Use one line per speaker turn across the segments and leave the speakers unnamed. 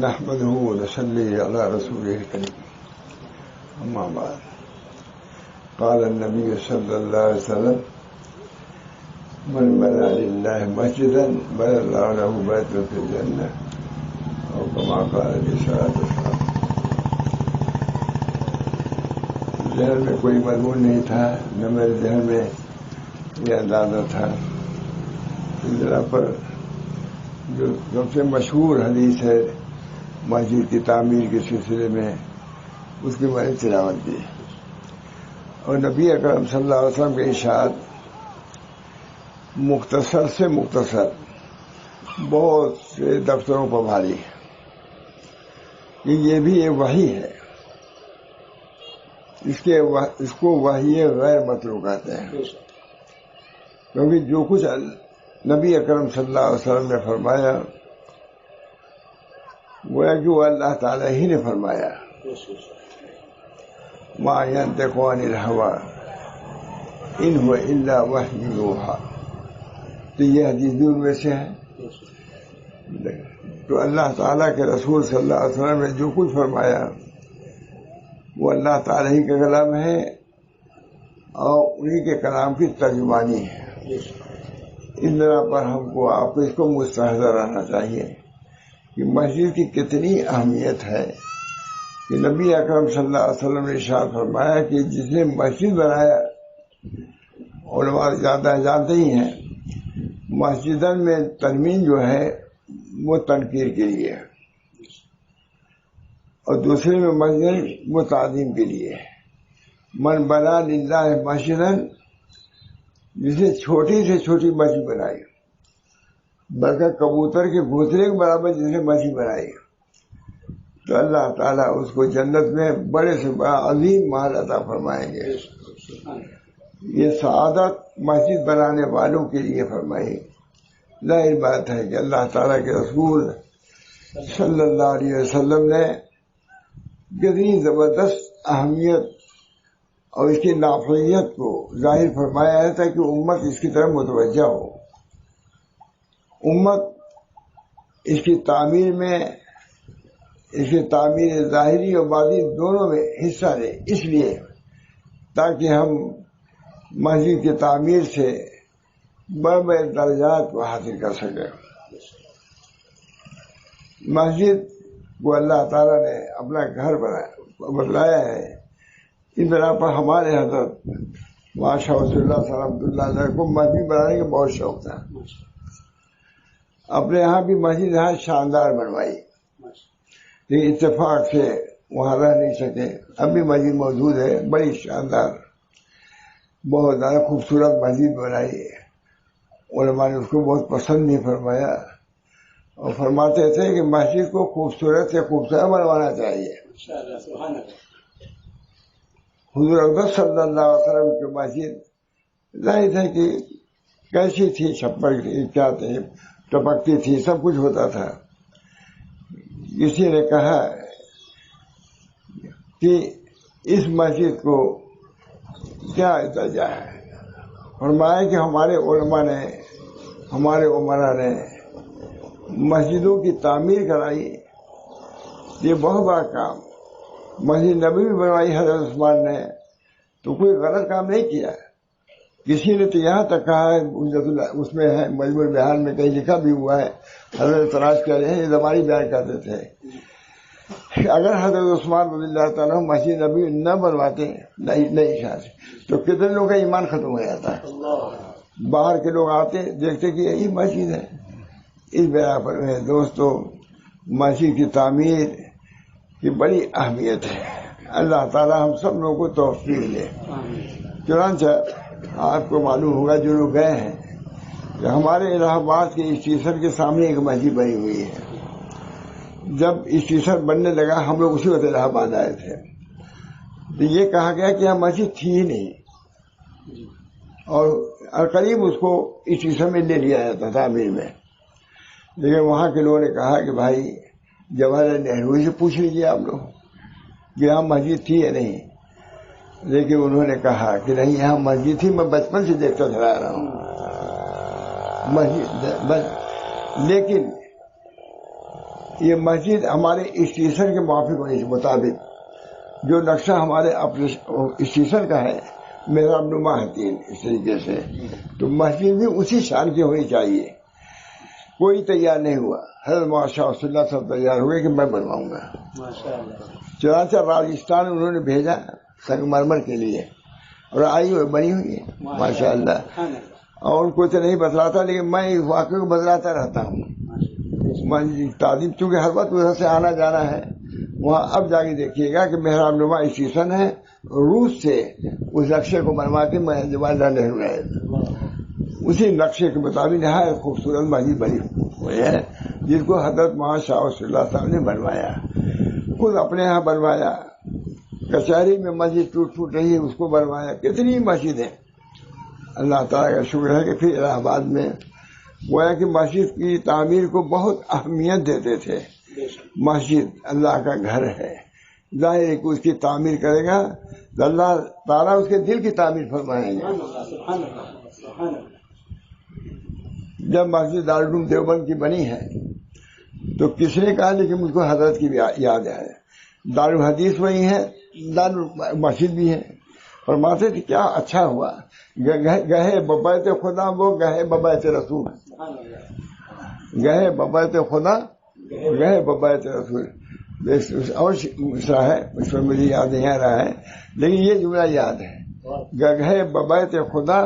نحمده ونصلي على رسوله الكريم أما بعد قال النبي صلى الله عليه وسلم من بنى لله مسجدا بنى الله له بيتا في الجنة أو كما قال عليه الصلاة والسلام. ذہن میں کوئی مضمون نہیں تھا، نہ میرے ذہن میں یہ اندازہ تھا. اس جگہ پر جو سب سے مشہور حدیث ہے مسجد کی تعمیر کے سلسلے میں، اس کی میں نے تلاوت کی، اور نبی اکرم صلی اللہ علیہ وسلم کے ارشاد مختصر سے مختصر بہت سے دفتروں پر بھاری کہ یہ بھی ایک وحی ہے. اس کو وحی غیر مطلوب کہتے ہیں، کیونکہ جو کچھ نبی اکرم صلی اللہ علیہ وسلم نے فرمایا گویا کہ وہ اللہ تعالی ہی نے فرمایا. ما ينطق عن الهوى ان هو الا وحی یوحی. تو یہ حدیث بھی ان میں سے ہے. تو اللہ تعالیٰ کے رسول صلی اللہ علیہ وسلم نے جو کچھ فرمایا وہ اللہ تعالیٰ ہی کا کلام ہے اور انہی کے کلام کی ترجمانی ہے. اس بنا پر ہم کو آپ اس کو مستحضر رہنا چاہیے کہ مسجد کی کتنی اہمیت ہے کہ نبی اکرم صلی اللہ علیہ وسلم نے ارشاد فرمایا کہ جس نے مسجد بنایا، علماء زیادہ جانتے ہی ہیں، مسجد میں ترمیم جو ہے وہ تنقیر کے لیے ہے اور دوسرے میں مسجد وہ تعظیم کے لیے ہے. من بنا للہ مسجدا، جس نے چھوٹی سے چھوٹی مسجد بنائی، بلکہ کبوتر کے گھونسلے کے برابر جس نے مسجد بنائی، تو اللہ تعالیٰ اس کو جنت میں بڑے سے بڑا عظیم محل عطا فرمائیں گے. یہ سعادت مسجد بنانے والوں کے لیے فرمائی. ظاہر بات ہے کہ اللہ تعالیٰ کے رسول صلی اللہ علیہ وسلم نے کتنی زبردست اہمیت اور اس کی نافعیت کو ظاہر فرمایا ہے تاکہ امت اس کی طرف متوجہ ہو. امت اس کی تعمیر میں، اس کی تعمیر ظاہری اور باطنی دونوں میں حصہ لے، اس لیے تاکہ ہم مسجد کی تعمیر سے بڑے بڑے درجات کو حاصل کر سکیں. مسجد کو اللہ تعالیٰ نے اپنا گھر بتلایا ہے. اس بنا پر ہمارے حضرت ماشاء اللہ رحمۃ اللہ علیہ کو مسجد بنانے کا بہت شوق تھا. اپنے یہاں بھی مسجد یہاں شاندار بنوائی، لیکن اتفاق سے وہاں رہ نہیں سکے. اب بھی مسجد موجود ہے، بڑی شاندار، بہت زیادہ خوبصورت مسجد بنائی ہے. علماء نے اس کو بہت پسند نہیں فرمایا اور فرماتے تھے کہ مسجد کو خوبصورت سے خوبصورت بنوانا چاہیے. حضور اکبر صلی اللہ علیہ وسلم کی مسجد ظاہر ہے کہ کیسی تھی، چھپر تھی، کیا تھی، ٹپکتی تھی، سب کچھ ہوتا تھا. کسی نے کہا کہ اس مسجد کو کیا درجہ ہے؟ فرمایا کہ ہمارے علماء نے، ہمارے عمرا نے مسجدوں کی تعمیر کرائی، یہ بہت بڑا کام. مسجد نبوی بھی بنوائی حضرت عثمان نے، تو کوئی غلط کام نہیں کیا. کسی نے تو یہاں تک کہا ہے، اس میں ہے مجموع بیان میں کہیں لکھا بھی ہوا ہے، حضرت تلاش کر رہے ہیں، یہ زمانی بیان کرتے تھے اگر حضرت عثمان رضی اللہ تعالیٰ مسجد نبوی نہ بنواتے نہیں شاید تو کتنے لوگوں کا ایمان ختم ہو جاتا ہے. باہر کے لوگ آتے دیکھتے کہ یہی مسجد ہے. اس بنا پر دوستو مسجد کی تعمیر کی بڑی اہمیت ہے. اللہ تعالیٰ ہم سب لوگوں کو توفیق دے. چنانچہ آپ کو معلوم ہوگا جو لوگ گئے ہیں کہ ہمارے الہ آباد کے اسٹیشن کے سامنے ایک مسجد بنی ہوئی ہے. جب اسٹیشن بننے لگا ہم لوگ اسی وقت الہ آباد آئے تھے، تو یہ کہا گیا کہ یہاں مسجد تھی ہی نہیں، اور قریب اس کو اسٹیشن میں لے لیا جاتا تھا تعمیر میں. لیکن وہاں کے لوگوں نے کہا کہ بھائی جواہر لال نہرو سے پوچھ لیجیے آپ لوگ کہ یہاں مسجد تھی یا نہیں. لیکن انہوں نے کہا کہ نہیں یہاں مسجد تھی، میں بچپن سے دیکھتا چلا رہا ہوں مسجد. لیکن یہ مسجد ہمارے اسٹیشن کے موافق ہونے کے مطابق جو نقشہ ہمارے اسٹیشن کا ہے محراب نما ہے اس طریقے سے، تو مسجد بھی اسی شان کی ہونی چاہیے. کوئی تیار نہیں ہوا، حضرت ماشاء اللہ سب تیار ہوئے کہ میں بنواؤں گا. چنانچہ راجستھان انہوں نے بھیجا سنگ مرمر کے لیے اور آئی ہوئی بنی ہوئی ہے ماشاء اللہ. اور کچھ نہیں بتلاتا لیکن میں اس واقعے کو بتلاتا رہتا ہوں. تعلیم چونکہ ہر وقت ادھر سے آنا جانا ہے وہاں. اب جا کے دیکھیے گا کہ محراب نما اسٹیشن ہے، روس سے اس نقشے کو بنوا کے جواہر نہرو گئے، اسی نقشے کے مطابق نہایت خوبصورت مسجد بنی ہوئی ہے جس کو حضرت محمد شاہ ولی اللہ صاحب نے بنوایا، خود اپنے یہاں بنوایا. کچہری میں مسجد ٹوٹ رہی ہے اس کو بنوایا. کتنی مسجد ہے. اللہ تعالیٰ کا شکر ہے کہ پھر الہ آباد میں گویا کہ مسجد کی تعمیر کو بہت اہمیت دیتے تھے. مسجد اللہ کا گھر ہے، ظاہر ہے کہ اس کی تعمیر کرے گا تو اللہ تعالیٰ اس کے دل کی تعمیر فرمائیں گے. جب مسجد دارالعلوم دیوبند کی بنی ہے تو کس نے کہا، لیکن مجھ کو حضرت کی یاد ہے. دارالحدیث وہی ہے، مسجد بھی ہے. فرماتے تھے کیا اچھا ہوا گہے ببیت خدا وہ گہے ببیت رسول، گہے ببیت خدا گہے ببیت رسول. اور مصرع ہے اس میں مجھے یاد نہیں آ رہا ہے لیکن یہ جملہ یاد ہے، گہے ببیت خدا،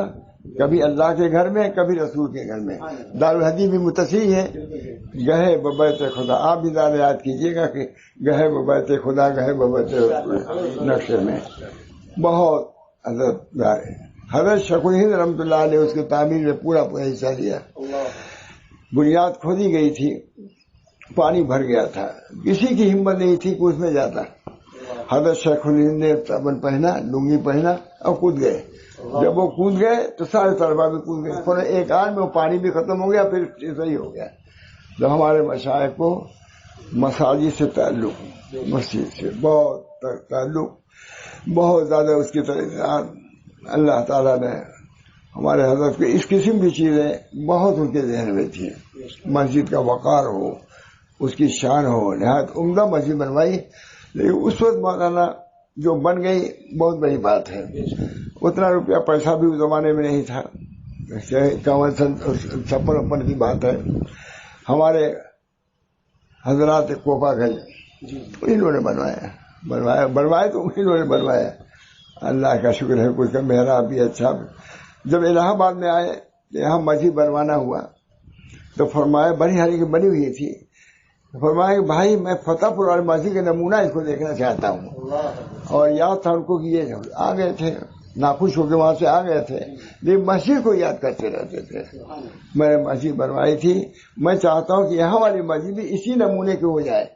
کبھی اللہ کے گھر میں کبھی رسول کے گھر میں. دارالحدیث بھی متصحیح ہے، گہے ببیت خدا. آپ بھی ذرا یاد کیجیے گا کہ گہے ببیت خدا گہے ببیت رسول نقشے میں بہت حضرت شیخ الہند رحمۃ اللہ علیہ اس کی تعمیر میں پورا حصہ لیا. بنیاد کھودی گئی تھی، پانی بھر گیا تھا، کسی کی ہمت نہیں تھی کہ اس میں جاتا. حضرت شیخ الہند نے تبن پہنا، لنگی پہنا اور کود گئے. جب وہ کود گئے تو سارے طلبا بھی کود گئے. پورے ایک آن میں وہ پانی بھی ختم ہو گیا، پھر صحیح ہو گیا. تو ہمارے مشائخ کو مساجد سے تعلق، مسجد سے بہت تعلق، بہت زیادہ اس کی طرح اللہ تعالیٰ نے ہمارے حضرت کو اس قسم کی چیزیں بہت ان کے ذہن میں تھیں. مسجد کا وقار ہو، اس کی شان ہو، نہایت عمدہ مسجد بنوائی. لیکن اس وقت مولانا جو بن گئی بہت بڑی بات ہے. اتنا روپیہ پیسہ بھی اس زمانے میں نہیں تھا، 56 کی بات ہے. ہمارے حضرات کوپا گنج انہوں نے بنوایا تو انہوں نے بنوایا. اللہ کا شکر ہے کچھ کا محراب بھی اچھا. جب الہ آباد میں آئے یہاں مسجد بنوانا ہوا تو فرمایا بڑی ہری کی بنی ہوئی تھی. فرمایا کہ بھائی میں فتح پور والی مسجد کا نمونہ اس کو دیکھنا چاہتا ہوں. اور یاد تھا ان کو کہ یہ آ گئے تھے، ناخوش ہو کے وہاں سے آ گئے تھے لیکن مسجد کو یاد کرتے رہتے تھے. میں نے مسجد بنوائی تھی، میں چاہتا ہوں کہ یہاں والی مسجد بھی اسی نمونے کی ہو جائے.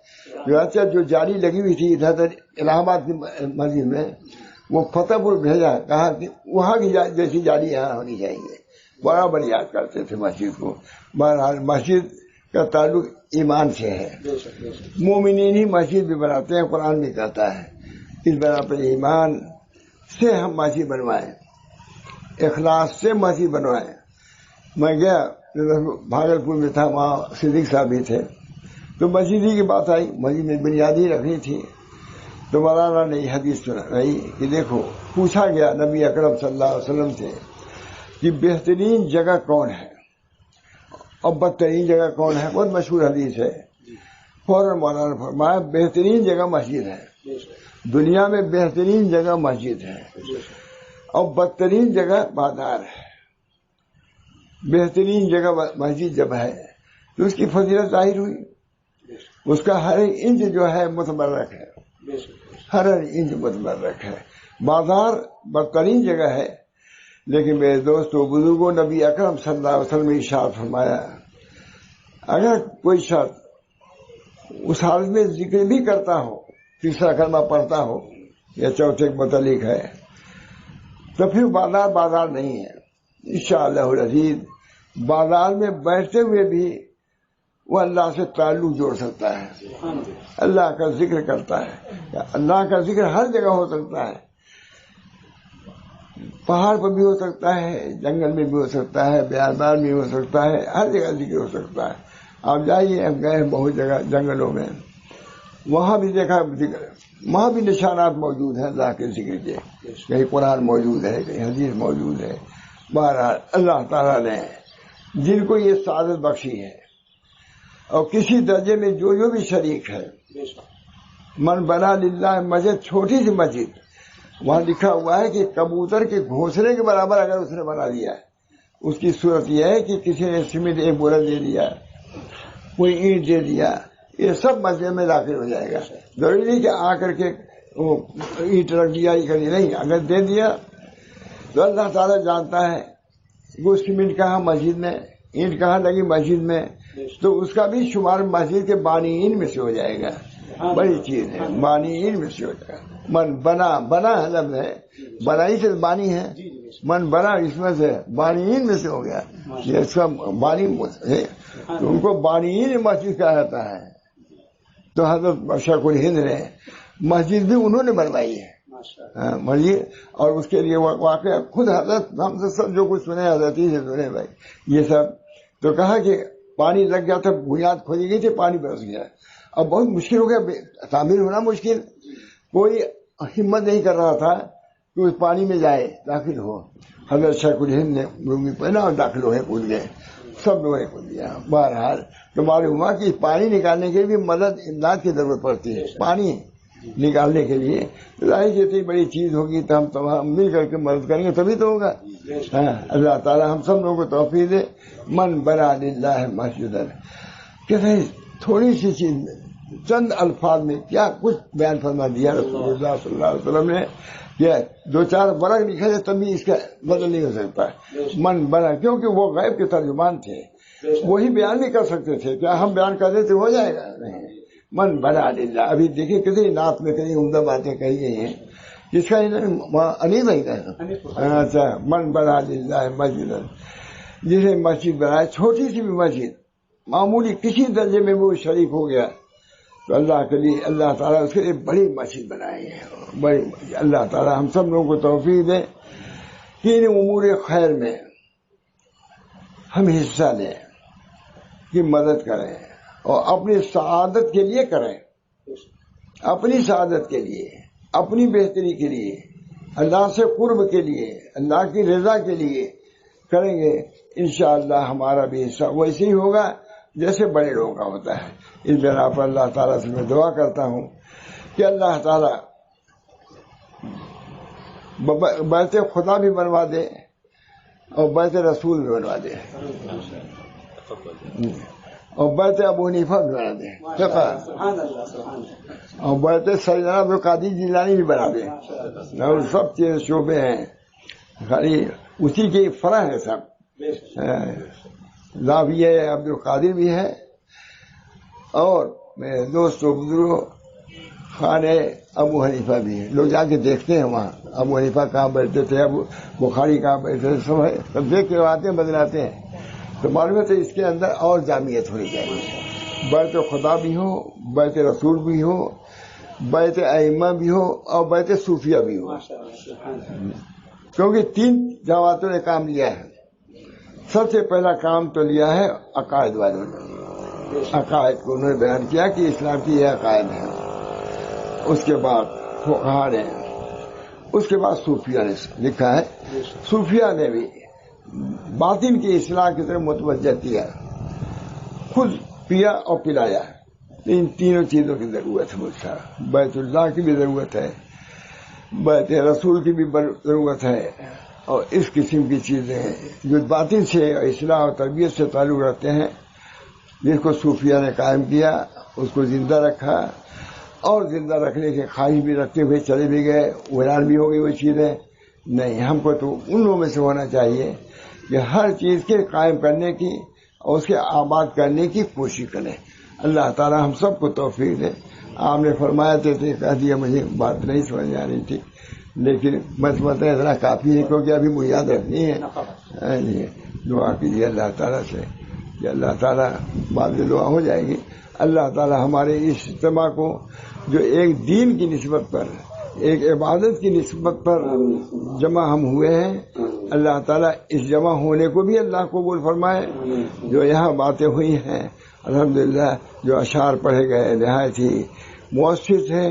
جو جاری لگی ہوئی تھی ادھر الہ آباد کی مسجد میں وہ فتح پور بھیجا، کہا کہ وہاں کی جیسی جاری یہاں ہونی چاہیے. برابر یاد کرتے تھے مسجد کو. بہرحال مسجد کا تعلق ایمان سے ہے. مومنین ہی مسجد بھی بناتے ہیں، قرآن بھی کہتا ہے. اس بنا پر ایمان سے ہم مسجد بنوائیں، اخلاص سے مسجد بنوائیں. میں گیا بھاگلپور میں تھا، وہاں صدیق صاحب بھی تھے، تو مسجد کی بات آئی، مسجد میں بنیادی رکھنی تھی. تو مولانا نے یہ حدیث سنائی کہ دیکھو، پوچھا گیا نبی اکرم صلی اللہ علیہ وسلم سے کہ بہترین جگہ کون ہے اور بدترین جگہ کون ہے. بہت مشہور حدیث ہے. فوراً مولانا نے فرمایا بہترین جگہ مسجد ہے، دنیا میں بہترین جگہ مسجد ہے اور بدترین جگہ بازار ہے. بہترین جگہ مسجد جب ہے تو اس کی فضیلت ظاہر ہوئی. اس کا ہر انچ جو ہے متبرک ہے، ہر انچ متبرک ہے. بازار بدترین جگہ ہے. لیکن میرے دوستوں بزرگوں، نبی اکرم صلی اللہ علیہ وسلم نے ارشاد فرمایا اگر کوئی شخص اس حالت میں ذکر بھی کرتا ہو، تیسرا کلمہ پڑھتا ہو یا چوتھے کے متعلق ہے، تو پھر بازار نہیں ہے. انشاءاللہ العزیز بازار میں بیٹھتے ہوئے بھی وہ اللہ سے تعلق جوڑ سکتا ہے، اللہ کا ذکر کرتا ہے. اللہ کا ذکر ہر جگہ ہو سکتا ہے، پہاڑ پر بھی ہو سکتا ہے، جنگل میں بھی ہو سکتا ہے، بیابان میں بھی ہو سکتا ہے، ہر جگہ ذکر ہو سکتا ہے. آپ جائیے، ہم گئے بہت جگہ جنگلوں میں، وہاں بھی دیکھا، وہاں بھی نشانات موجود ہیں اللہ کے ذکر کے، کہیں قرآن موجود ہے، کہیں حدیث موجود ہے۔ بہرحال اللہ تعالیٰ نے جن کو یہ سعادت بخشی ہے، اور کسی درجے میں جو بھی شریک ہے، من بنا للہ مسجد، چھوٹی سی مسجد، وہاں لکھا ہوا ہے کہ کبوتر کے گھونسلے کے برابر اگر اس نے بنا دیا ہے، اس کی صورت یہ ہے کہ کسی نے سیمنٹ ایک بولا دے دیا، کوئی اینٹ دے دیا، یہ سب مسجد میں داخل ہو جائے گا۔ ضروری نہیں کہ آ کر کے وہ اینٹ رکھ دیا، یہ کر دیا، نہیں، اگر دے دیا تو اللہ تعالیٰ جانتا ہے وہ سیمنٹ کہاں مسجد میں، اینٹ کہاں لگی مسجد میں، تو اس کا بھی شمار مسجد کے بانیین میں سے ہو جائے گا۔ بڑی چیز ہے، بانیین میں سے ہو جائے گا۔ من بنا لفظ ہے، بنائی سے بانی ہے، من بنا اس میں سے بانیین میں سے ہو گیا، یہ سب بانی ہے، تو ان کو بانیین مسجد کہا جاتا ہے۔ تو حضرت شیخ الہند نے مسجد بھی انہوں نے بنوائی ہے، مسجد، اور اس کے لیے واقعہ خود حضرت ہم سے سب جو کچھ سنے حضرت ہی سے سنے بھائی یہ سب۔ تو کہا کہ پانی لگ گیا تھا، بنیاد کھودی گئی تھی، پانی برس گیا، اب بہت مشکل ہو گیا، تعمیر ہونا مشکل، کوئی ہمت نہیں کر رہا تھا کہ اس پانی میں جائے، داخل ہو۔ حضرت شیخ الہند نے لنگی پہنا اور داخل ہوئے، کود گئے، سب لوگوں نے کود دیا۔ بہرحال تو معلوم ہوا کہ پانی نکالنے کے لیے مدد، امداد کی ضرورت پڑتی ہے، پانی نکالنے کے لیے ظاہر اتنی بڑی چیز ہوگی تو ہم تمام مل کر کے مدد کریں گے تبھی تو ہوگا۔ اللہ تعالیٰ ہم سب لوگوں کو توفیق دے۔ من بنا للہ مسجد، کہتے ہیں تھوڑی سی چیز میں، چند الفاظ میں کیا کچھ بیان فرما دیا رسول اللہ صلی اللہ علیہ وسلم نے، کہ دو چار ورق لکھا جائے تب بھی اس کا بدل نہیں ہو سکتا۔ من بنا، کیونکہ وہ غیب کے ترجمان تھے، وہی بیان نہیں کر سکتے تھے، کیا ہم بیان کر دیتے ہو جائے گا؟ نہیں، من بنا للہ۔ ابھی دیکھیں کتنی نعت میں کتنی عمدہ باتیں کہی گئی ہیں، جس کا انیس نہیں کہا۔ اچھا، من بنا للہ مسجد، جسے مسجد بنائے، چھوٹی سی بھی مسجد، معمولی کسی درجے میں وہ شریک ہو گیا تو اللہ کے لیے اللہ تعالیٰ اس کے لیے بڑی مسجد بنائے گے، بڑی مسجد۔ اللہ تعالیٰ ہم سب لوگوں کو توفیق دے کہ ان امور خیر میں ہم حصہ لیں، کی مدد کریں، اور اپنی سعادت کے لیے کریں، اپنی سعادت کے لیے، اپنی بہتری کے لیے، اللہ سے قرب کے لیے، اللہ کی رضا کے لیے کریں گے، انشاءاللہ ہمارا بھی حصہ ویسے ہی ہوگا جیسے بڑے لوگوں کا ہوتا ہے۔ اس بنا پر اللہ تعالیٰ سے میں دعا کرتا ہوں کہ اللہ تعالیٰ بیت خدا بھی بنوا دے اور بیت رسول بھی بنوا دے، اور بیت ابو حنیفہ بھی بنا دے، اور بیت سیدنا عبد القادر جیلانی بھی بنا دے، اور سب چیز شعبے ہیں، خالی اسی کی فرع ہے سب، زاویہ عبد القادر بھی ہے، اور میرے دوست و بزرگوں خانے ابو حنیفہ بھی ہے۔ لوگ جا کے دیکھتے ہیں وہاں ابو حنیفہ کہاں بیٹھتے تھے، ابو بخاری کہاں بیٹھتے تھے، سب ہے، سب دیکھ کے آتے ہیں، بدلاتے ہیں، تو معلوم ہے اس کے اندر اور جامعیت ہونی چاہیے، بیت خدا بھی ہو، بیت رسول بھی ہو، بیت ائمہ بھی ہو، اور بیت صوفیہ بھی ہو، کیونکہ تین جماعتوں نے کام لیا ہے۔ سب سے پہلا کام تو لیا ہے عقائد والوں نے، عقائد کو انہوں نے بیان کیا کہ اسلام کی یہ عقائد ہے، اس کے بعد فقہاء نے، اس کے بعد صوفیہ نے لکھا ہے، صوفیہ نے بھی باطن کی اصلاح کی طرف متوجہ کیا، خود پیا اور پلایا، ان تینوں چیزوں کی ضرورت ہے، مجھ سے بیت اللہ کی بھی ضرورت ہے، بیت رسول کی بھی ضرورت ہے، اور اس قسم کی چیزیں جو باطن سے اصلاح اور تربیت سے تعلق رکھتے ہیں، جس کو صوفیہ نے قائم کیا، اس کو زندہ رکھا، اور زندہ رکھنے کی خواہش بھی رکھتے ہوئے چلے بھی گئے، ویران بھی ہو گئی وہ چیزیں۔ نہیں، ہم کو تو ان لوگوں میں سے ہونا چاہیے کہ ہر چیز کے قائم کرنے کی اور اس کے آباد کرنے کی کوشش کریں۔ اللہ تعالی ہم سب کو توفیق دے۔ آپ نے فرمایا تھے کہہ دیا، مجھے بات نہیں سمجھ آ رہی تھی، لیکن میں سمجھتا ہے اتنا کافی ہے، کیونکہ ابھی مجھے یاد رکھنی ہے۔ دعا کیجیے اللہ تعالیٰ سے کہ اللہ تعالیٰ بعد میں دعا ہو جائے گی، اللہ تعالیٰ ہمارے اس اجتماع کو جو ایک دین کی نسبت پر، ایک عبادت کی نسبت پر جمع ہم ہوئے ہیں، اللہ تعالیٰ اس جمع ہونے کو بھی اللہ قبول فرمائے، جو یہاں باتیں ہوئی ہیں الحمدللہ جو اشعار پڑھے گئے نہایت ہی مؤثر تھے،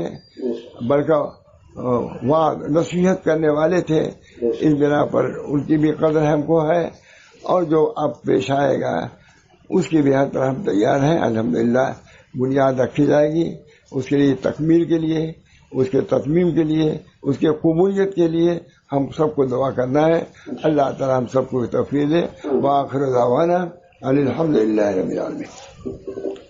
بلکہ وہاں نصیحت کرنے والے تھے، اس بنا پر ان کی بھی قدر ہم کو ہے، اور جو اب پیش آئے گا اس کی بھی ہر طرح ہم تیار ہیں۔ الحمدللہ بنیاد رکھی جائے گی، اس کے لیے تکمیل کے لیے، اس کے تتمیم کے لیے، اس کے قبولیت کے لیے ہم سب کو دعا کرنا ہے۔ اللہ تعالی ہم سب کو توفیق دے۔ وآخر دعوانا ان الحمدللہ رب العالمین۔